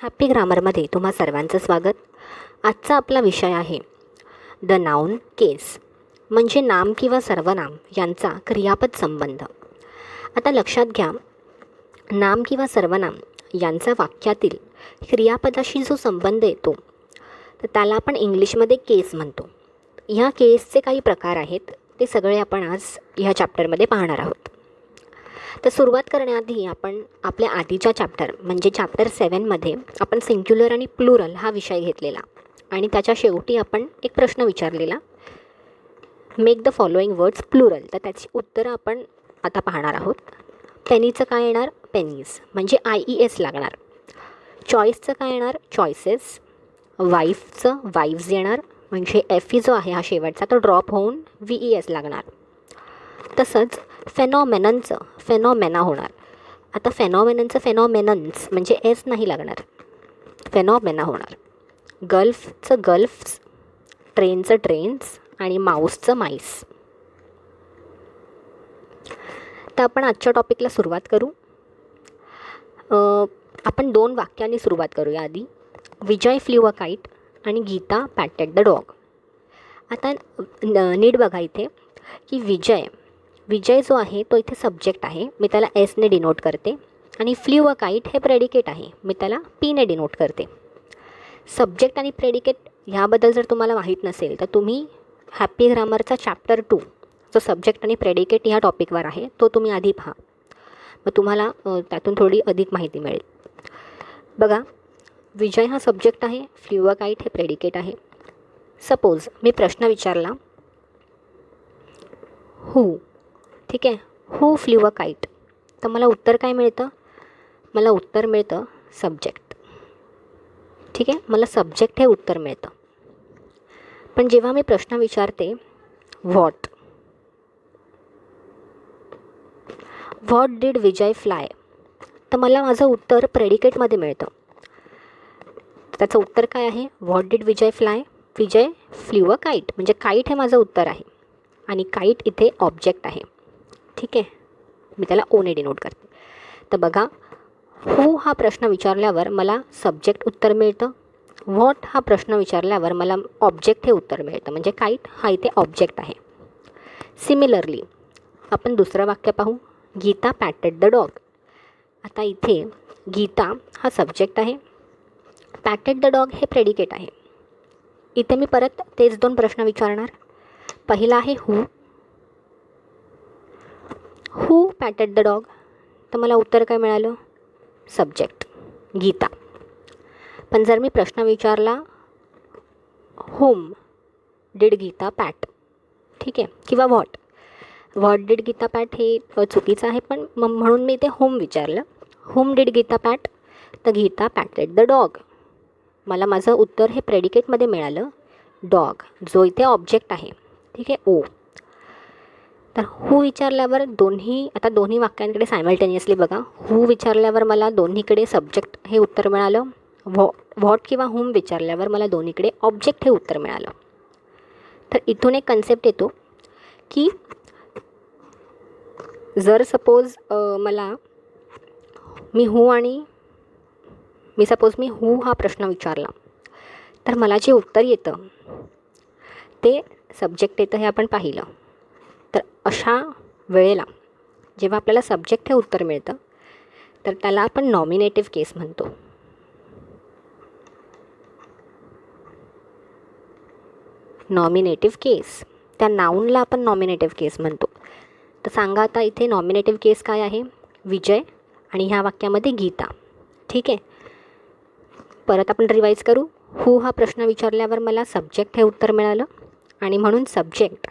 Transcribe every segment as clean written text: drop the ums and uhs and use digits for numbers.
Happy ग्रामरमध्ये तुम्हा सर्वांचं स्वागत. आजचा आपला विषय आहे द नाऊन केस, म्हणजे नाम किंवा सर्वनाम यांचा क्रियापद संबंध. आता लक्षात घ्या, नाम किंवा सर्वनाम यांचा वाक्यातील क्रियापदाशी जो संबंध येतो तर त्याला आपण इंग्लिशमध्ये केस म्हणतो. ह्या केसचे काही प्रकार आहेत, ते सगळे आपण आज ह्या चॅप्टरमध्ये पाहणार आहोत. तर सुरुवात करण्याआधी आपण आपल्या आधीच्या चॅप्टर म्हणजे चॅप्टर 7मध्ये आपण सिंग्युलर आणि प्लुरल हा विषय घेतलेला आणि त्याच्या शेवटी आपण एक प्रश्न विचारलेला, make the following words plural. तर त्याची उत्तरं आपण आता पाहणार आहोत. पेनीचं काय येणार? पेनीज म्हणजे IES लागणार. चॉईसचं काय येणार? चॉईसेस. वाईफचं वाईव्स येणार म्हणजे FE जो आहे हा शेवटचा तो ड्रॉप होऊन VES लागणार. तसंच फेनॉमेननचं फेनॉमेना होणार. आता फेनॉमेननचं फेनॉमेनन्स म्हणजे एस नाही लागणार, फेनॉमेना होणार. गल्फचं गल्फ्स, ट्रेनचं ट्रेन्स आणि माऊसचं माईस. तर आपण आजच्या टॉपिकला सुरुवात करू. आपण 2 वाक्यांनी सुरुवात करूया. आधी विजय फ्ल्यू अ काईट आणि गीता पॅटेड द डॉग. आता नीट बघा इथे की विजय जो आहे तो इथे सब्जेक्ट आहे, मी त्याला एसने डिनोट करते, आणि फ्ल्यू अ काईट हे प्रेडिकेट आहे, मी त्याला पीने डिनोट करते. सब्जेक्ट आणि प्रेडिकेट ह्याबद्दल जर तुम्हाला माहीत नसेल तर तुम्ही हॅपी ग्रामरचा चॅप्टर 2 जो सब्जेक्ट आणि प्रेडिकेट ह्या टॉपिकवर आहे तो तुम्ही आधी पहा, मग तुम्हाला त्यातून थोडी अधिक माहिती मिळेल. बघा, विजय हा सब्जेक्ट आहे, फ्ल्यू अ काईट हे प्रेडिकेट आहे. सपोज मी प्रश्न विचारला हू, ठीक आहे, हू फ्ल्यू अ काईट, तर मला उत्तर काय मिळतं? मला उत्तर मिळतं सब्जेक्ट. ठीक आहे, मला सब्जेक्ट हे उत्तर मिळतं. पण जेव्हा मी प्रश्न विचारते व्हॉट डिड विजय फ्लाय, तर मला माझं उत्तर प्रेडिकेटमध्ये मिळतं. त्याचं उत्तर काय आहे? What did Vijay fly, Vijay flew a kite, म्हणजे काईट हे माझं उत्तर आहे आणि काईट इथे ऑब्जेक्ट आहे. ठीक आहे, मी त्याला ओने डिनोट करते. तर बघा, हू हा प्रश्न विचारल्यावर मला सब्जेक्ट उत्तर मिळतं, व्हॉट हा प्रश्न विचारल्यावर मला ऑब्जेक्ट हे उत्तर मिळतं, म्हणजे काईट हा इथे ऑब्जेक्ट आहे. सिमिलरली आपण दुसरं वाक्य पाहू, गीता पॅटेड द डॉग. आता इथे गीता हा सब्जेक्ट आहे, पॅटेड द डॉग हे प्रेडिकेट आहे. इथे मी परत तेच 2 प्रश्न विचारणार. पहिला आहे हू पॅटेड द डॉग, तर मला उत्तर काय मिळालं? सब्जेक्ट गीता. पण जर मी प्रश्न विचारला होम डिड गीता पॅट, ठीक आहे, किंवा व्हॉट डिड गीता पॅट हे चुकीचं आहे, पण म्हणून मी ते होम विचारलं. होम डिड गीता पॅट, तर गीता पॅटेड द डॉग. मला माझं उत्तर हे प्रेडिकेटमध्ये मिळालं, डॉग, जो इथे ऑब्जेक्ट आहे. ठीक आहे, ओ. तर हू विचारल्यावर दोन्ही वाक्यांकडे सायमल्टेनियसली बघा, हू विचारल्यावर मला दोन्हीकडे सब्जेक्ट हे उत्तर मिळालं, व्हॉट किंवा होम विचारल्यावर मला दोन्हीकडे ऑब्जेक्ट हे उत्तर मिळालं. तर इथून एक कन्सेप्ट येतो की जर सपोज मी हू हा प्रश्न विचारला तर मला जे उत्तर येतं ते सब्जेक्ट येतं हे आपण पाहिलं. तर अशा वेळेला जेव्हा आपल्याला सब्जेक्ट हे उत्तर मिळतं तर त्याला आपण नॉमिनेटिव्ह केस म्हणतो. नॉमिनेटिव्ह केस, त्या नाऊनला आपण नॉमिनेटिव्ह केस म्हणतो. तर सांगा आता इथे नॉमिनेटिव्ह केस काय आहे? विजय आणि ह्या वाक्यामध्ये गीता. ठीक आहे, परत आपण रिवाईज करू. हू हा प्रश्न विचारल्यावर मला सब्जेक्ट हे उत्तर मिळालं आणि म्हणून सब्जेक्ट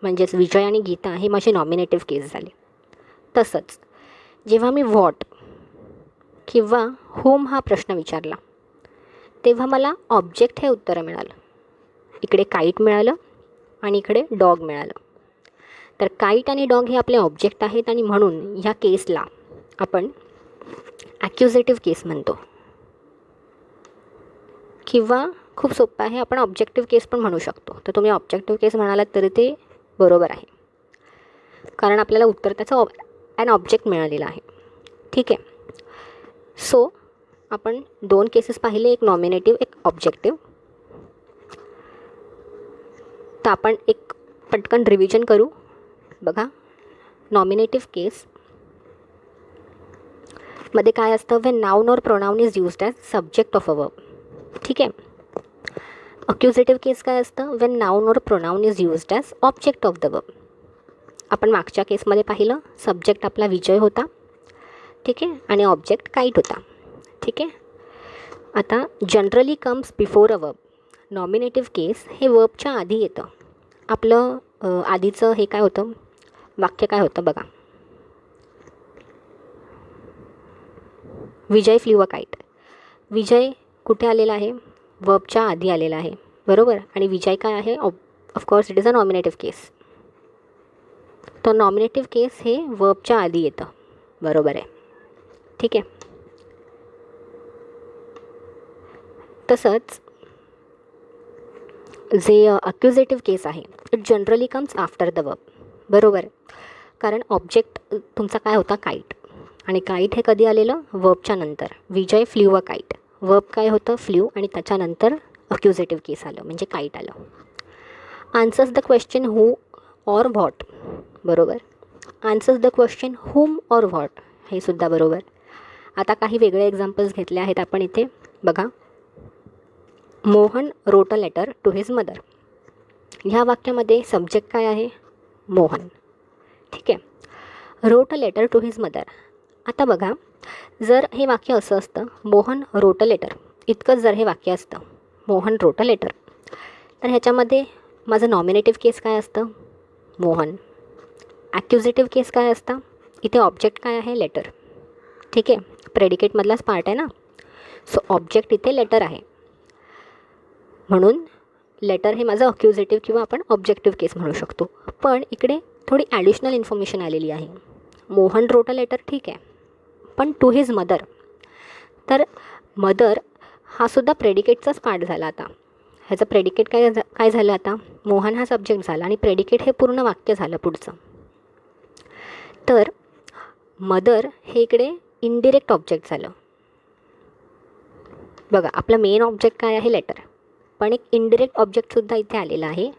म्हणजेच विजय आणि गीता हे माझे नॉमिनेटिव्ह केस झाले. तसंच जेव्हा मी व्हॉट किंवा होम हा प्रश्न विचारला तेव्हा मला ऑब्जेक्ट हे उत्तर मिळालं. इकडे काईट मिळालं आणि इकडे डॉग मिळालं. तर काईट आणि डॉग हे आपले ऑब्जेक्ट आहेत आणि म्हणून ह्या केसला आपण ॲक्युजेटिव्ह केस म्हणतो, किंवा खूप सोपं आहे, आपण ऑब्जेक्टिव्ह केस पण म्हणू शकतो. तर तुम्ही ऑब्जेक्टिव्ह केस म्हणालात तरी ते बरोबर आहे, कारण आपल्याला उत्तर त्याचं ॲन ऑब्जेक्ट मिळालेलं आहे. ठीक आहे, सो आपण 2 केसेस पाहिले, एक नॉमिनेटिव्ह एक ऑब्जेक्टिव्ह. तर आपण एक पटकन रिव्हिजन करू. बघा, नॉमिनेटिव्ह केस मध्ये काय असतं, व्हेन नाऊन और pronoun is used as subject of a verb. ठीक आहे. अक्युजेटिव्ह केस काय असतं, व्हेन नाऊन और pronoun is used as object of the verb. आपण मागच्या केसमध्ये पाहिलं, सब्जेक्ट आपला विजय होता. ठीक आहे, आणि ऑब्जेक्ट काईट होता. ठीक आहे. आता generally comes before a verb. Nominative case हे वर्बच्या आधी येतं. आपलं आधीचं हे काय होतं, वाक्य काय होतं बघा, विजय फ्ल्यू अ काईट. विजय कुठे आलेला आहे, वर्बच्या आधी आलेला आहे, बरोबर. आणि विजय काय आहे, ऑफकोर्स इट इज अ नॉमिनेटिव्ह केस. तर नॉमिनेटिव्ह केस हे वर्बच्या आधी येतं, बरोबर आहे. ठीक आहे. तसंच जे अक्युजेटिव्ह केस आहे, it generally comes after the verb, बरोबर. कारण ऑब्जेक्ट तुमचा काय होता, काईट. आणि काईट हे कधी आलेलं, वर्बच्या नंतर. विजय फ्ल्यू अ काईट, वर्ब काय होतं, फ्ल्यू, आणि त्याच्यानंतर अक्युजेटिव्ह केस आलं, म्हणजे काईट आलं. Answers the question who or what, बरोबर. Answers the question whom or what, हे सुद्धा बरोबर. आता काही वेगळे एक्झाम्पल्स घेतले आहेत आपण इथे. बघा, Mohan wrote a letter to his mother. ह्या वाक्यामध्ये सब्जेक्ट काय आहे, मोहन. ठीक आहे. Wrote a letter to his mother. आता बघा, जर हे वाक्य असं असतं, मोहन रोट अ लेटर, इतकंच जर हे वाक्य असतं, मोहन रोट अ लेटर, तर ह्याच्यामध्ये माझं नॉमिनेटिव्ह केस काय असतं, मोहन. ॲक्युजेटिव्ह केस काय असतं, इथे ऑब्जेक्ट काय आहे, लेटर. ठीक आहे, प्रेडिकेटमधलाच पार्ट आहे ना. सो ऑब्जेक्ट इथे लेटर आहे, म्हणून लेटर हे माझं अक्युजेटिव्ह किंवा आपण ऑब्जेक्टिव्ह केस म्हणू शकतो. पण इकडे थोडी ॲडिशनल इन्फॉर्मेशन आलेली आहे. मोहन रोट अ लेटर, ठीक आहे, पण टू हिज मदर. तर मदर हा सुद्धा प्रेडिकेटचाच पार्ट झाला. आता ह्याचं प्रेडिकेट काय झालं, आता मोहन हा सब्जेक्ट झाला आणि प्रेडिकेट हे पूर्ण वाक्य झालं पुढचं. तर मदर हे इकडे इनडिरेक्ट ऑब्जेक्ट झालं. बघा, आपलं मेन ऑब्जेक्ट काय आहे, लेटर, पण एक इनडिरेक्ट ऑब्जेक्टसुद्धा इथे आलेला आहे.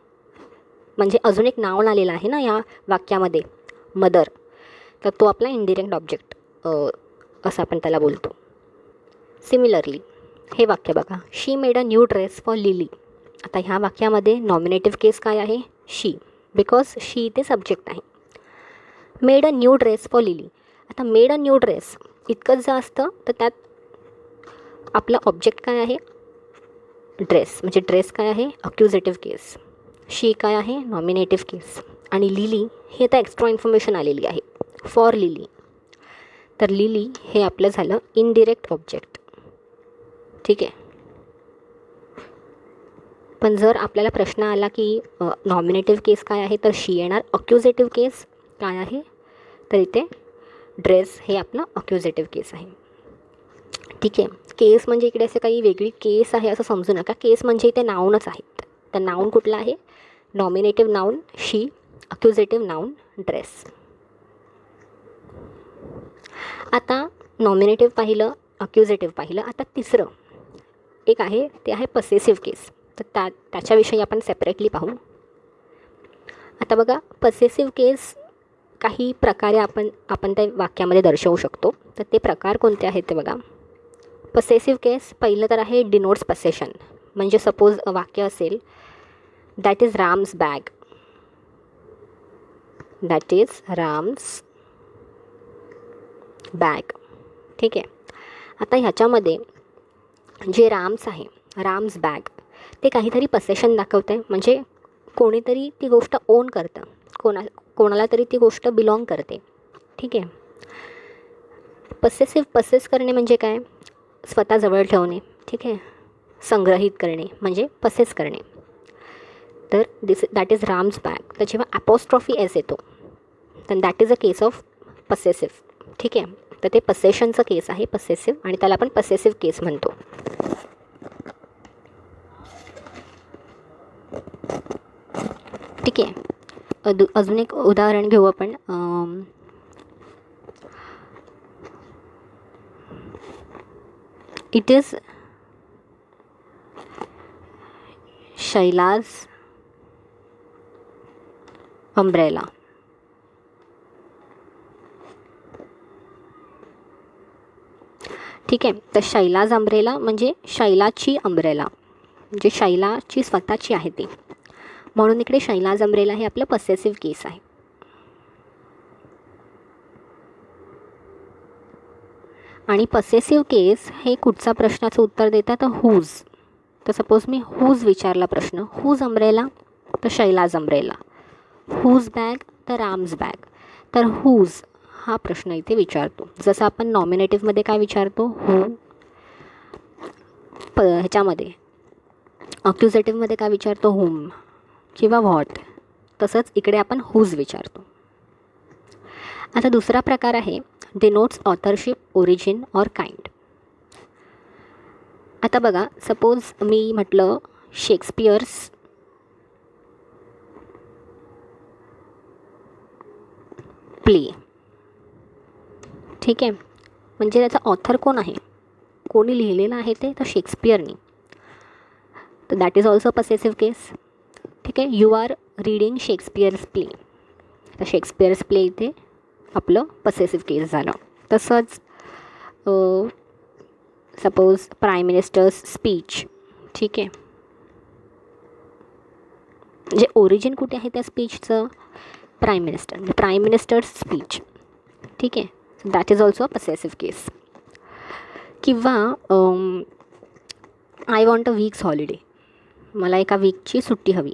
म्हणजे अजून एक नाऊन आलेलं आहे ना या वाक्यामध्ये, मदर. तर तो आपला इनडिरेक्ट ऑब्जेक्ट असं आपण त्याला बोलतो. सिमिलरली हे वाक्य बघा, she made a new dress for Lily. आता ह्या वाक्यामध्ये नॉमिनेटिव्ह केस काय आहे, शी, बिकॉज शी इथे सब्जेक्ट आहे. Made a new dress for Lily. आता मेड अ न्यू ड्रेस इतकंच जर असतं तर त्यात आपलं ऑब्जेक्ट काय आहे, ड्रेस, म्हणजे ड्रेस काय आहे, अक्युजेटिव्ह केस. शी काय आहे, नॉमिनेटिव्ह केस. आणि लिली हे आता एक्स्ट्रा इन्फॉर्मेशन आलेली आहे, फॉर लिली. तर लिली हे आपलं झालं इनडिरेक्ट ऑब्जेक्ट. ठीक आहे. पण जर आपल्याला प्रश्न आला की नॉमिनेटिव्ह केस काय आहे, तर शी येणार. अक्युजेटिव्ह केस काय आहे, तर इथे ड्रेस हे आपलं अक्युजेटिव्ह केस आहे. ठीक आहे. केस म्हणजे इकडे असं काही वेगळी केस आहे असं समजू नका. केस म्हणजे इथे नाऊनच आहेत. तर नाऊन कुठला आहे, नॉमिनेटिव्ह नाऊन शी, अक्युजेटिव्ह नाऊन ड्रेस. आता नॉमिनेटिव्ह पाहिलं, अक्युजेटिव्ह पाहिलं. आता तिसरं एक आहे, ते आहे पसेसिव्ह केस. तर त्याच्याविषयी आपण सेपरेटली पाहू. आता बघा, पसेसिव्ह केस काही प्रकारे आपण त्या वाक्यामध्ये दर्शवू शकतो. तर ते प्रकार कोणते आहेत ते बघा. पसेसिव्ह केस पहिलं तर आहे डिनोट्स पसेशन. म्हणजे सपोज वाक्य असेल, that is Ram's bag, that is Ram's bag. ठीक आहे. आता ह्याच्यामध्ये जे राम्स आहे, राम्स बॅग, ते काहीतरी पसेशन दाखवतं आहे. म्हणजे कोणीतरी ती गोष्ट ओन करतं, कोणाला तरी ती गोष्ट बिलॉंग करते. ठीक आहे. पसेस करणे म्हणजे काय, स्वतः जवळ ठेवणे. ठीक आहे. संग्रहित करणे म्हणजे पसेस करणे. तर दॅट इज राम्स बॅग. तर जेव्हा ॲपॉस्ट्रॉफी एस येतो, तर that is a case of possessive. ठीक आहे. तर ते पसेशनचं केस आहे, पसेसिव्ह, आणि त्याला आपण पसेसिव्ह केस म्हणतो. ठीक आहे. अजून एक उदाहरण घेऊ आपण. It is Shaila's umbrella. ठीक आहे. तर शैलाज अम्ब्रेला म्हणजे शैलाची अम्ब्रेला, म्हणजे शैलाची स्वतःची आहे ती, म्हणून इकडे शैलाज अम्ब्रेला हे आपलं पसेसिव्ह केस आहे. आणि पसेसिव्ह केस हे कुठचा प्रश्नाचं उत्तर देतात, तर हुज. तर सपोज मी हुज विचारला प्रश्न, हुज अम्ब्रेला, तर शैलाज अम्ब्रेला. हुज बॅग, तर राम्स बॅग. तर हुज हा प्रश्न इथे विचारतो. जसं आपण नॉमिनेटिव्हमध्ये काय विचारतो, हू. ह्याच्यामध्ये अक्युजेटिव्हमध्ये काय विचारतो, हुम किंवा व्हॉट. तसंच इकडे आपण हुज विचारतो. आता दुसरा प्रकार आहे denotes authorship, origin or kind. आता बघा, सपोज मी म्हटलं शेक्सपियर्स प्ले. ठीक आहे. म्हणजे त्याचा ऑथर कोण आहे, कोणी लिहिलेलं आहे ते, तर शेक्सपियरनी. तर that is also possessive case. ठीक आहे. You are reading Shakespeare's play. तर शेक्सपियर्स प्ले इथे आपलं पसेसिव्ह केस झालं. तसंच सपोज प्राईम मिनिस्टर्स स्पीच. ठीक आहे. म्हणजे ओरिजिन कुठे आहे त्या स्पीचचं, प्राईम मिनिस्टर, म्हणजे प्राईम मिनिस्टर्स स्पीच. ठीक आहे. दॅट इज ऑल्सो अ पसेसिव्ह केस. किंवा I want a week's holiday, मला एका वीकची सुट्टी हवी,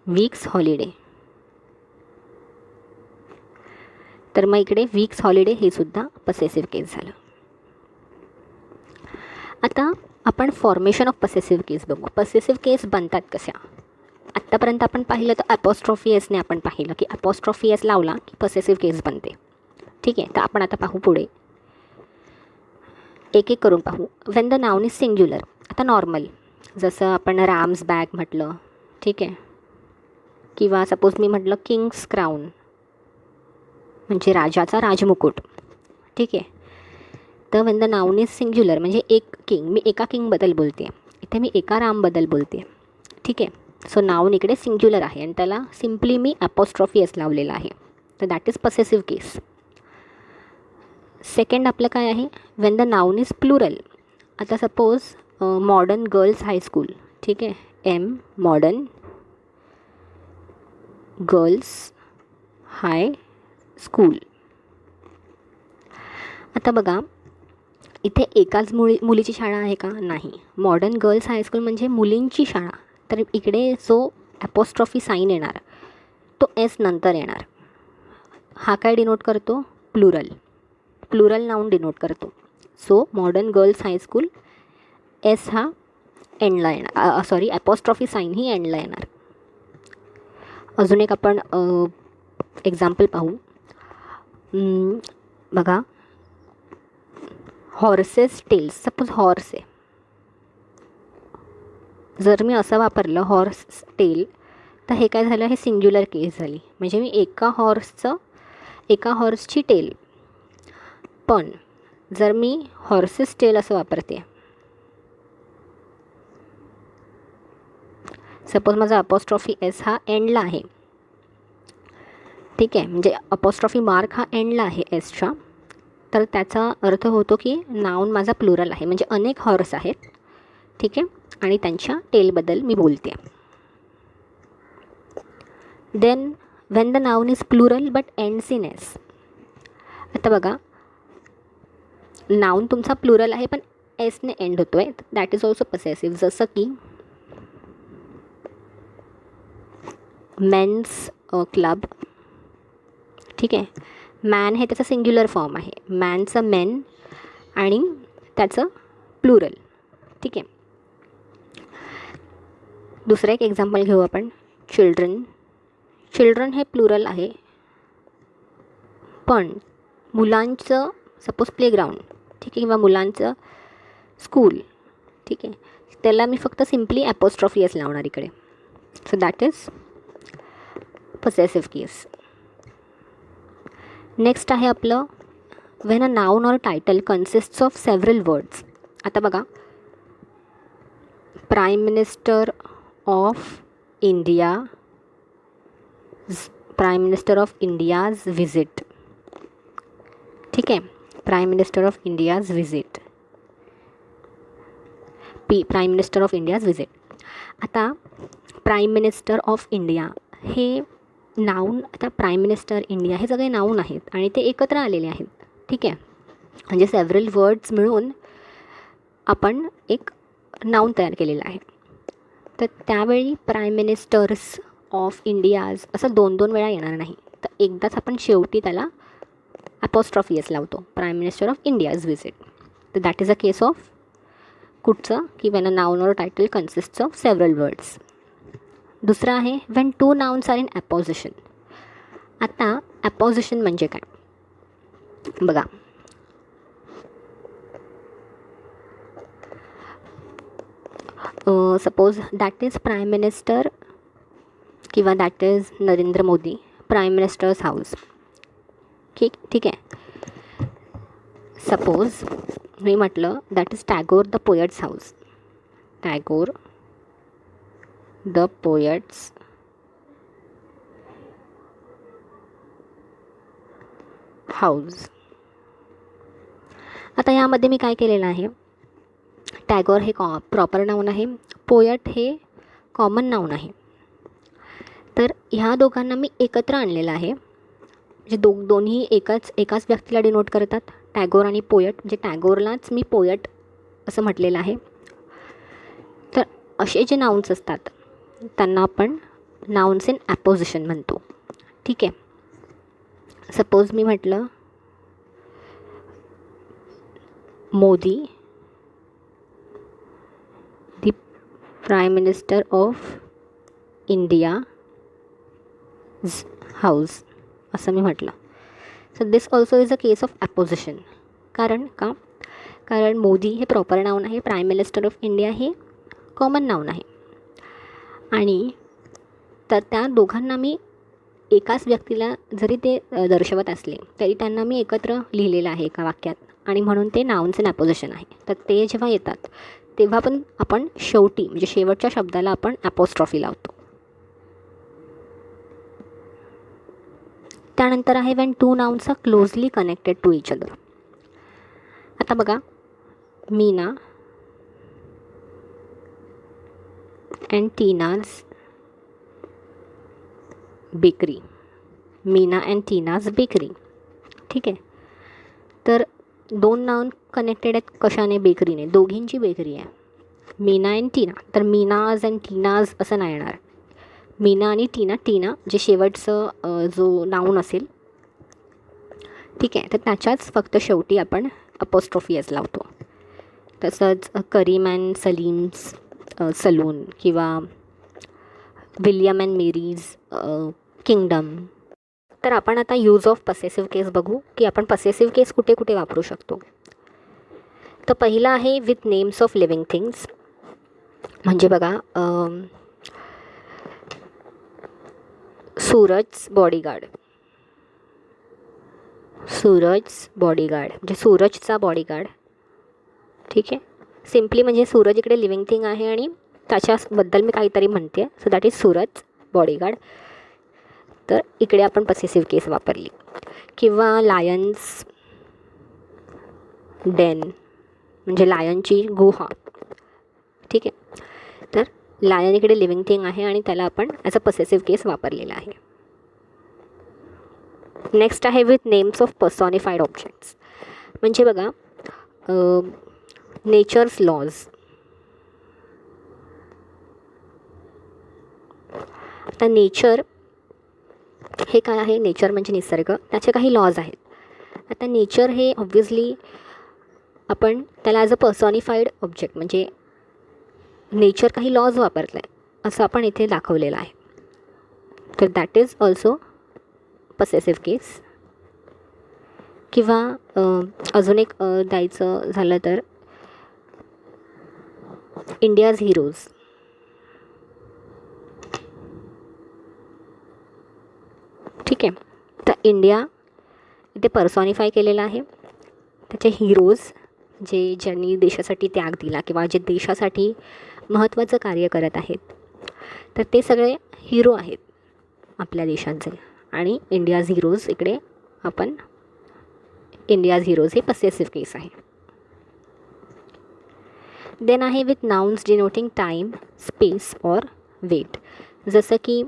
वीक्स हॉलिडे. तर मग इकडे वीक्स हॉलिडे हे सुद्धा पसेसिव्ह केस झालं. आता आपण फॉर्मेशन ऑफ पसेसिव्ह केस बघू. पसेसिव्ह केस बनतात कशा. आत्तापर्यंत आपण पाहिलं तर अपॉस्ट्रॉफी एसने आपण पाहिलं की अपॉस्ट्रॉफी एस लावला की पसेसिव्ह केस बनते. ठीक आहे. तर आपण आता पाहू पुढे, एक एक करून पाहू. Wien the noun is singular. आता नॉर्मल जसं आपण राम्स बॅग म्हटलं. ठीक आहे. किंवा सपोज मी म्हटलं किंग्स क्राऊन, म्हणजे राजाचा राजमुकुट. ठीक आहे. तर Wien the noun is singular म्हणजे एक किंग, मी एका किंगबद्दल बोलते, इथे मी एका रामबद्दल बोलते. ठीक आहे. सो नाउन इकडे सिंग्युलर आहे आणि त्याला सिम्पली मी अपॉस्ट्रॉफी एस लावलेला आहे. तर that is possessive case. Second आपलं काय आहे, when the noun is plural. आता सपोज मॉडर्न गर्ल्स हायस्कूल. ठीक आहे. M modern girls high school. आता बघा, इथे एकाच मुलीची शाळा आहे का, नाही. मॉडर्न गर्ल्स हायस्कूल म्हणजे मुलींची शाळा. तर इकडे जो ॲपॉस्ट्रॉफी साईन येणार तो एस नंतर येणार. हा काय डिनोट करतो, प्लुरल, प्लुरल नाउन डिनोट करतो. So modern girls high school S हा एंडला येणार, सॉरी ॲपॉस्ट्रॉफी साईन ही एंडला येणार. अजून एक आपण एक्झाम्पल पाहू. बघा, हॉर्सेस टेल्स. सपोज हॉर्स आहे, जर मी असं वापरलं हॉर्स टेल, तर हे काय झालं, हे सिंग्युलर केस झाली. म्हणजे मी एका हॉर्सची टेल. पण जर मी हॉर्सेस टेल असं वापरते, सपोज माझा अपॉस्ट्रॉफी एस हा एंडला आहे. ठीक आहे. म्हणजे अपॉस्ट्रॉफी मार्क हा एंडला आहे एसच्या. तर त्याचा अर्थ होतो की नाउन माझा प्लुरल आहे, म्हणजे अनेक हॉर्स आहेत. ठीक आहे. आणि त्यांच्या टेलबद्दल मी बोलते. Then when the noun is plural but ends in s. आता बघा, नाउन तुमचा प्लुरल आहे पण एसने एंड होतो आहे, दॅट इज ऑल्सो पसेसिव्ह. जसं की मेन्स क्लब. ठीक आहे. मॅन हे त्याचं सिंग्युलर फॉर्म आहे, मॅनचं मेन आणि त्याचं प्लुरल. ठीक आहे. दुसरं एक एक्झाम्पल घेऊ आपण, चिल्ड्रन. चिल्ड्रन हे प्लुरल आहे, पण मुलांचं सपोज प्लेग्राऊंड. ठीक आहे. किंवा मुलांचं स्कूल. ठीक आहे. त्याला मी फक्त सिम्पली ॲपॉस्ट्रॉफी एस लावणार इकडे. So that is possessive case. Next आहे आपलं, when a noun or title consists of several words. आता बघा, prime minister of India, prime minister of India's visit. ठीक आहे, prime minister of India's visit, prime minister of India's visit. आता prime minister of India हे noun, आता prime minister India हे सगळे noun आहेत आणि ते एकत्र आलेले आहेत. ठीक आहे, म्हणजे सेव्हरल वर्ड्स मिळून आपण एक नाऊन तयार केलेलं आहे. तर त्यावेळी प्राईम मिनिस्टर्स ऑफ इंडियाज असं 2-2 वेळा येणार नाही, तर एकदाच आपण शेवटी त्याला अपॉस्ट्रॉफी एस लावतो, prime minister of India's visit. तर that is a case of कुठचं, की when a noun or title consists of several words. दुसरं आहे when two nouns are in apposition. आता ॲपोजिशन म्हणजे काय बघा, suppose that is prime minister किंवा that is Narendra Modi, prime minister's house. ठीक आहे. सपोज मी म्हटलं that is Tagore the poet's house, Tagore the poet's house. आता यामध्ये मी काय केलेलं आहे, टॅगोर हे प्रॉपर नाऊन आहे, पोएट हे कॉमन नाऊन आहे. तर ह्या दोघांना मी एकत्र आणलेलं आहे, जे दोन्ही एकाच व्यक्तीला डिनोट करतात, टॅगोर आणि पोएट. म्हणजे टॅगोरलाच मी पोएट असं म्हटलेलं आहे. तर असे जे नाउन्स असतात त्यांना आपण नाउन्स इन ॲपोजिशन म्हणतो. ठीक आहे. सपोज मी म्हटलं Modi the prime minister of India house असं मी म्हटलं. So this also is a case of apposition. कारण मोदी हे प्रॉपर नाऊन आहे, प्राईम मिनिस्टर ऑफ इंडिया हे कॉमन नाऊन आहे. आणि तर त्या दोघांना मी एकाच व्यक्तीला जरी ते दर्शवत असले तरी त्यांना मी एकत्र लिहिलेलं आहे एका वाक्यात, आणि म्हणून ते नाउन्स इन ॲपोजिशन आहे. तर ते जेव्हा येतात तेव्हा पण आपण शेवटी म्हणजे शेवटच्या शब्दाला आपण ॲपोस्ट्रॉफी लावतो. त्यानंतर आहे when two nouns are closely connected to each other. आता बघा, Meena and Tina's bakery, Meena and Tina's bakery. ठीक आहे. तर दोन नाउन कनेक्टेड आहेत कशाने, बेकरीने. दोघींची बेकरी आहे, मीना अँड टीना. तर मीनाज अँड टीनाज असं नाही येणार, मीना आणि टीना जे शेवटचं जो नाऊन असेल. ठीक आहे. तर त्याच्याच फक्त शेवटी आपण अपॉस्ट्रॉफी एस लावतो. तसंच करीम अँड सलीम्स सलून किंवा विलियम अँड मेरीज किंगडम. तर आपण आता यूज ऑफ पसेसिव्ह केस बघू की आपण पसेसिव्ह केस कुठे कुठे वापरू शकतो. तर पहिला आहे with names of living things. म्हणजे बघा, सूरज बॉडीगार्ड, सूरज बॉडीगार्ड म्हणजे सूरजचा बॉडीगार्ड. ठीक आहे. सिम्पली म्हणजे सूरज इकडे लिव्हिंग थिंग आहे आणि त्याच्याबद्दल मी काहीतरी म्हणते, so that is Suraj bodyguard. तर इकडे आपण पसेसिव्ह केस वापरली. किंवा लायन्स डेन म्हणजे लायनची गुहा. ठीक आहे. तर लायन इकडे लिव्हिंग थिंग आहे आणि त्याला आपण ॲज अ पसेसिव्ह केस वापरलेला आहे. नेक्स्ट आहे विथ नेम्स ऑफ पर्सॉनिफाईड ऑब्जेक्ट्स. म्हणजे बघा, नेचर्स लॉज. आता नेचर हे काय आहे, नेचर म्हणजे निसर्ग, त्याचे काही लॉज आहेत. आता नेचर हे ऑब्व्हियसली आपण त्याला ॲज अ पर्सॉनिफाईड ऑब्जेक्ट म्हणजे नेचर काही लॉज वापरलं आहे असं आपण इथे दाखवलेलं आहे. तर दॅट इज ऑल्सो पसेसिव्ह केस. किंवा अजून एक द्यायचं झालं तर इंडियाज हिरोज. ठीक आहे. तर इंडिया इथे पर्सॉनिफाय केलेला आहे, त्याचे हिरोज ज्यांनी देशासाठी त्याग दिला किंवा जे देशासाठी महत्त्वाचं कार्य करत आहेत, तर ते सगळे हिरो आहेत आपल्या देशाचे. आणि इंडियाज हिरोज इकडे आपण इंडियाज हिरोज हे पसेसिव्ह केस आहे. देन आहे with nouns denoting time, space or weight. जसं की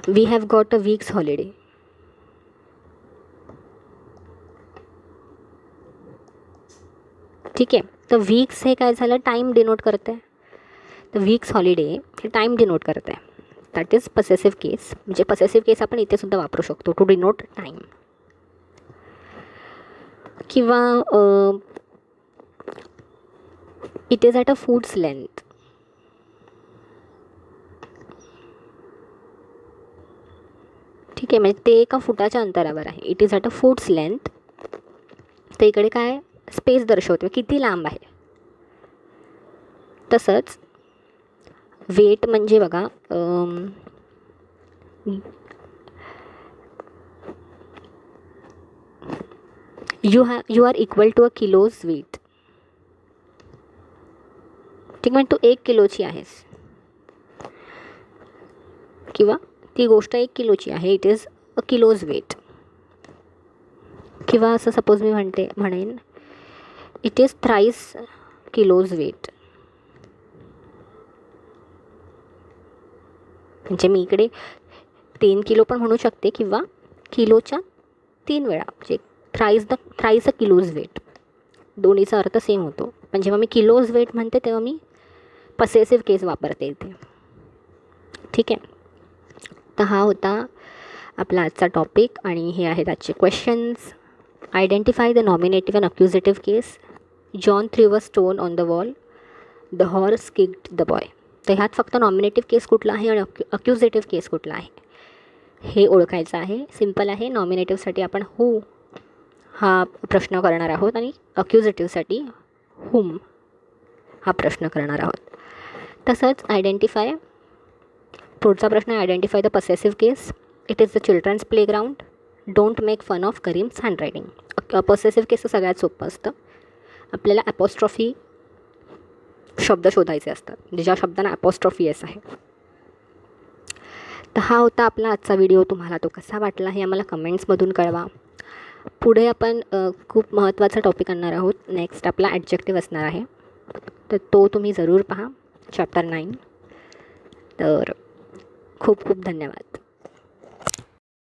we have got a week's holiday. ठीक आहे, तर वीक्स हे काय झालं, टाईम डिनोट करतं आहे. तर वीक्स हॉलिडे हे टाईम डिनोट करत आहे. दॅट इज पसेसिव्ह केस. म्हणजे पसेसिव्ह केस आपण इथे सुद्धा वापरू शकतो टू डिनोट टाईम. किंवा it is at a foods length. ठीक आहे, म्हणजे ते एका फुटाच्या अंतरावर आहे. It is at a foods length. तर इकडे काय स्पेस दर्शवते, किती लांब आहे. तसंच वेट म्हणजे बघा you are equal to a kilo's weight. ठीक, म्हणजे तू 1 किलोची आहेस किंवा ती गोष्ट 1 किलोची आहे. It is a kilo's weight. किंवा असं सपोज मी म्हणेन it is thrice kilo's weight. म्हणजे मी इकडे 3 किलो पण म्हणू शकते किंवा किलोच्या 3 वेळा, म्हणजे थ्राईस अ किलोज वेट. दोन्हीचा अर्थ सेम होतो. पण जेव्हा मी किलोज वेट म्हणते तेव्हा मी पसेसिव्ह केस वापरते इथे. ठीक आहे, तर हा होता आपला आजचा टॉपिक आणि हे आहेत आजचे questions. Identify the nominative and accusative case. John threw a stone on the wall. The horse kicked the boy. तर ह्यात फक्त नॉमिनेटिव्ह केस कुठला आहे आणि अक्युजेटिव्ह केस कुठला आहे हे ओळखायचं आहे. सिम्पल आहे. नॉमिनेटिव्हसाठी आपण हू हा प्रश्न करणार आहोत आणि अक्युजेटिव्हसाठी हुम हा प्रश्न करणार आहोत. तसंच आयडेंटिफाय, पुढचा प्रश्न आहे identify the possessive case. It is the children's playground. Don't make fun of Karim's handwriting. Possessive case सगळ्यात सोपं असतं. आपल्याला ॲपॉस्ट्रॉफी शब्द शोधायचे असतात, म्हणजे ज्या शब्दांना ॲपॉस्ट्रॉफी एस आहे. तर हा होता आपला आजचा व्हिडिओ. तुम्हाला तो कसा वाटला हे आम्हाला कमेंट्समधून कळवा. पुढे आपण खूप महत्त्वाचा टॉपिक आणणार आहोत. नेक्स्ट आपला ॲडजेक्टिव्ह असणार आहे, तर तो तुम्ही जरूर पहा, चॅप्टर 9. तर खूप खूप धन्यवाद.